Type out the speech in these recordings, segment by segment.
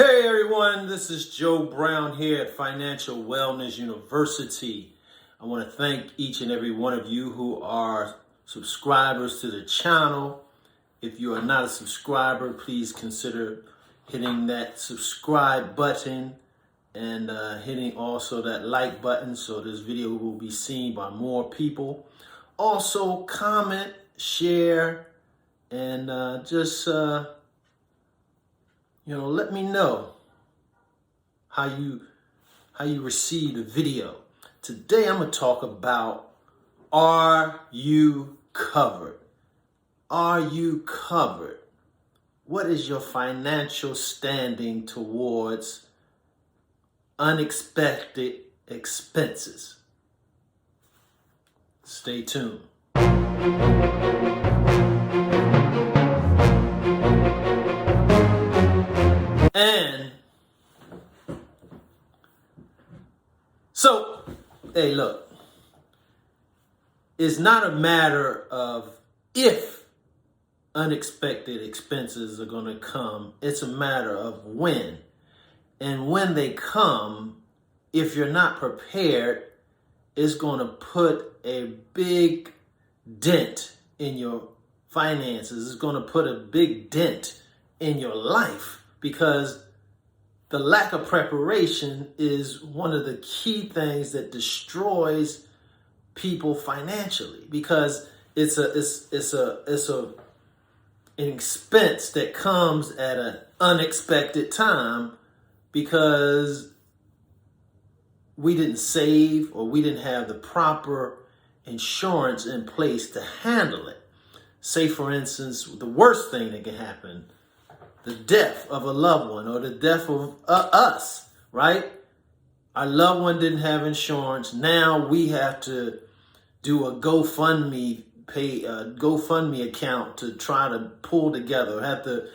Hey everyone, this is Joe Brown here at Financial Wellness University. I want to thank each and every one of you who are subscribers to the channel. If you are not a subscriber, please consider hitting that subscribe button and hitting also that like button so this video will be seen by more people. Also, comment, share, and let me know how you receive the video. Today I'm going to talk about, are you covered? Are you covered? What is your financial standing towards unexpected expenses? Stay tuned. And so, hey, look, it's not a matter of if unexpected expenses are going to come. It's a matter of when. And when they come, if you're not prepared, it's going to put a big dent in your finances. It's going to put a big dent in your life. Because the lack of preparation is one of the key things that destroys people financially, because it's an expense that comes at an unexpected time because we didn't save or we didn't have the proper insurance in place to handle it. Say, for instance, the worst thing that can happen, the death of a loved one or the death of us, right? Our loved one didn't have insurance. Now we have to do a GoFundMe account to try to pull together. Have to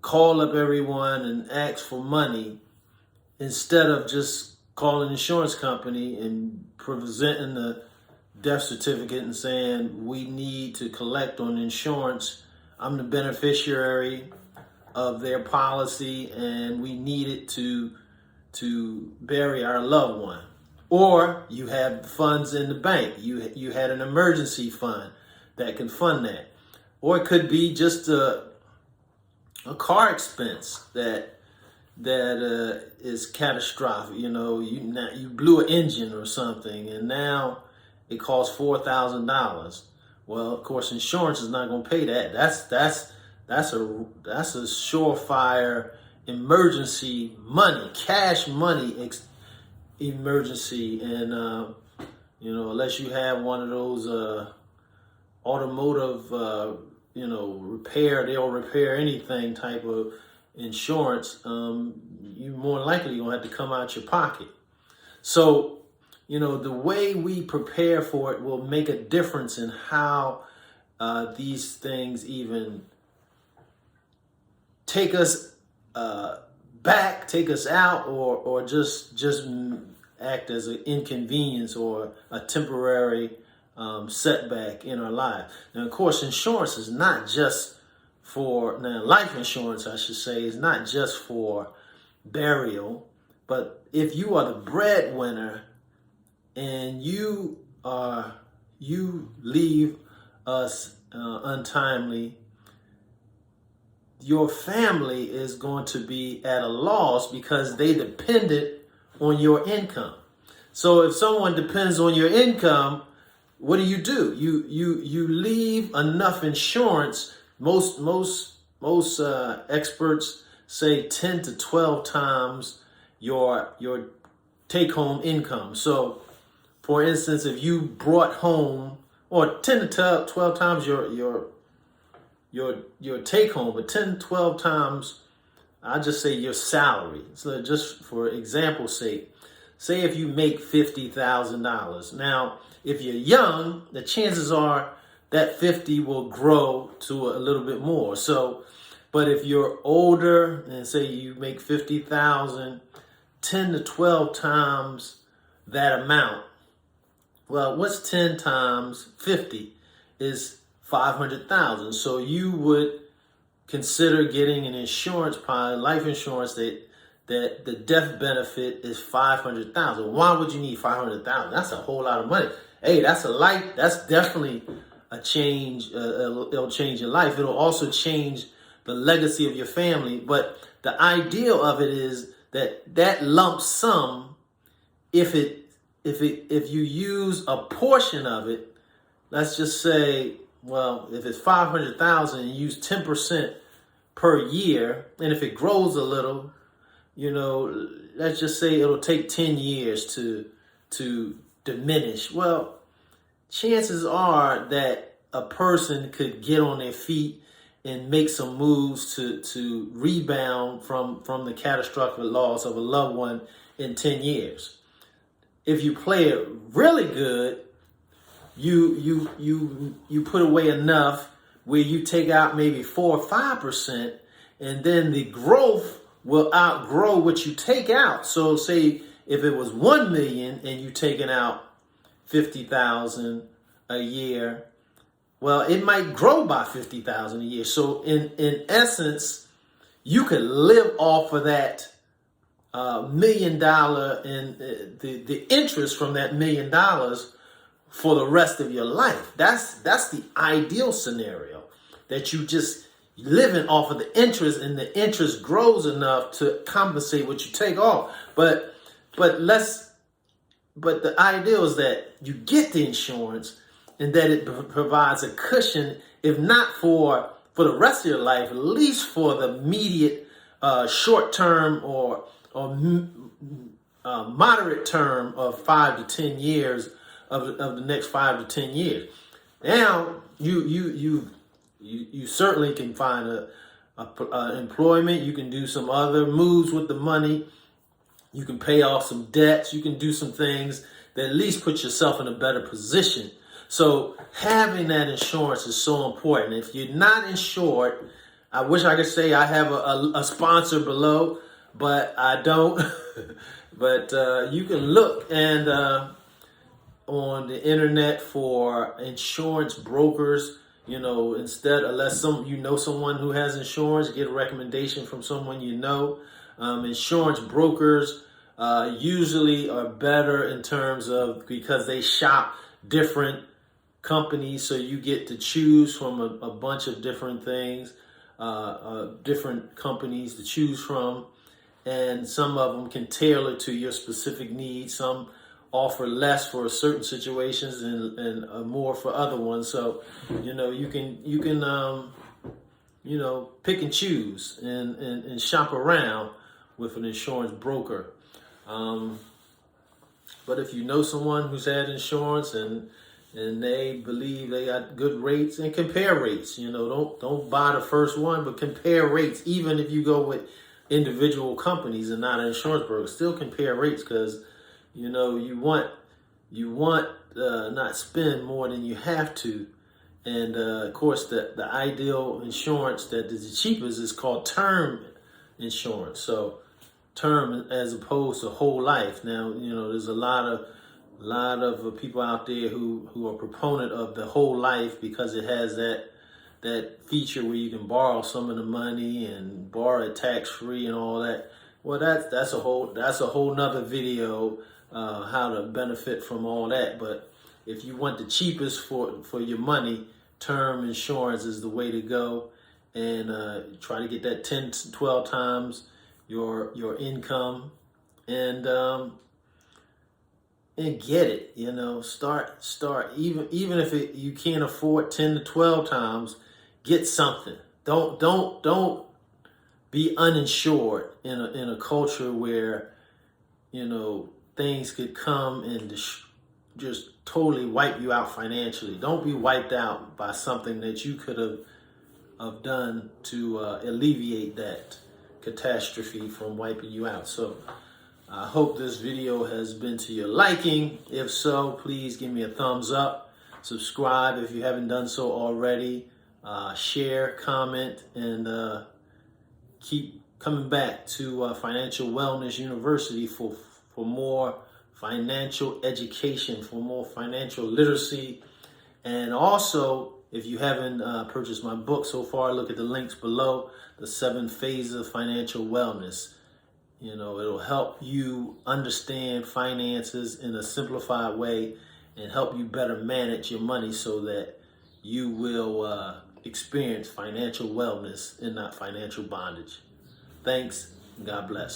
call up everyone and ask for money instead of just calling the insurance company and presenting the death certificate and saying, we need to collect on insurance. I'm the beneficiary of their policy and we need it to bury our loved one. Or you have funds in the bank. You had an emergency fund that can fund that. Or it could be just a car expense that is catastrophic. You blew an engine or something and now it costs $4,000. Well, of course, insurance is not going to pay that. That's a surefire emergency money, cash money emergency. And, unless you have one of those automotive, they'll repair anything type of insurance, you more likely going to have to come out your pocket. So, the way we prepare for it will make a difference in how these things even take us back, take us out, or just act as an inconvenience or a temporary setback in our life. Now, of course, insurance is not just for, life insurance, I should say, is not just for burial, but if you are the breadwinner and you leave us untimely, your family is going to be at a loss because they depended on your income. So if someone depends on your income, what do? You leave enough insurance. Most experts say 10 to 12 times your take-home income. So, for instance, if you brought home, or 10 to 12 times your take home, but 10, 12 times, I just say your salary. So just for example's sake, say if you make $50,000. Now, if you're young, the chances are that 50 will grow to a little bit more. So, but if you're older and say you make 50,000, 10 to 12 times that amount. Well, what's 10 times 50 is 500,000. So you would consider getting an insurance policy, life insurance that the death benefit is $500,000. Why would you need $500,000? That's a whole lot of money. Hey, that's definitely a change. It'll change your life. It'll also change the legacy of your family. But the ideal of it is that lump sum, if you use a portion of it, let's just say, well, if it's $500,000 and you use 10% per year, and if it grows a little, let's just say it'll take 10 years to diminish. Well, chances are that a person could get on their feet and make some moves to rebound from the catastrophic loss of a loved one in 10 years. If you play it really good, you put away enough where you take out maybe 4 or 5%, and then the growth will outgrow what you take out. So say if it was 1 million and you taking out 50,000 a year, well, it might grow by 50,000 a year. So in essence, you could live off of that $1 million and the interest from that $1 million for the rest of your life. That's the ideal scenario, that you just living off of the interest, and the interest grows enough to compensate what you take off. But the ideal is that you get the insurance and that it provides a cushion, if not for the rest of your life, at least for the immediate short term or moderate term of 5 to 10 years of the next 5 to 10 years. Now you certainly can find a employment. You can do some other moves with the money. You can pay off some debts. You can do some things that at least put yourself in a better position. So having that insurance is so important. If you're not insured, I wish I could say I have a sponsor below, but I don't. But you can look and on the internet for insurance brokers. Unless someone who has insurance, get a recommendation from someone you know. Insurance brokers usually are better in terms of, because they shop different companies, so you get to choose from a bunch of different things, different companies to choose from, and some of them can tailor to your specific needs. Some offer less for certain situations and more for other ones. So you can pick and choose and shop around with an insurance broker. But if you know someone who's had insurance and they believe they got good rates, and compare rates. Don't buy the first one, but compare rates. Even if you go with individual companies and not an insurance broker, still compare rates, because you want not spend more than you have to. And of course, the ideal insurance that is the cheapest is called term insurance. So term as opposed to whole life. Now, there's a lot of people out there who are proponent of the whole life because it has that feature where you can borrow some of the money and borrow it tax free and all that. Well, that's a whole nother video, how to benefit from all that. But if you want the cheapest for your money, term insurance is the way to go, and try to get that 10 to 12 times your income, and get it. Start even if you can't afford 10 to 12 times, get something. Don't be uninsured in a culture where things could come and just totally wipe you out financially. Don't be wiped out by something that you could have done to alleviate that catastrophe from wiping you out. So I hope this video has been to your liking. If so, please give me a thumbs up. Subscribe if you haven't done so already. Share, comment, and keep coming back to Financial Wellness University for more financial education, for more financial literacy, and also if you haven't purchased my book so far, look at the links below. The 7 Phases of Financial Wellness. You know, it'll help you understand finances in a simplified way and help you better manage your money so that you will experience financial wellness and not financial bondage. Thanks. God bless.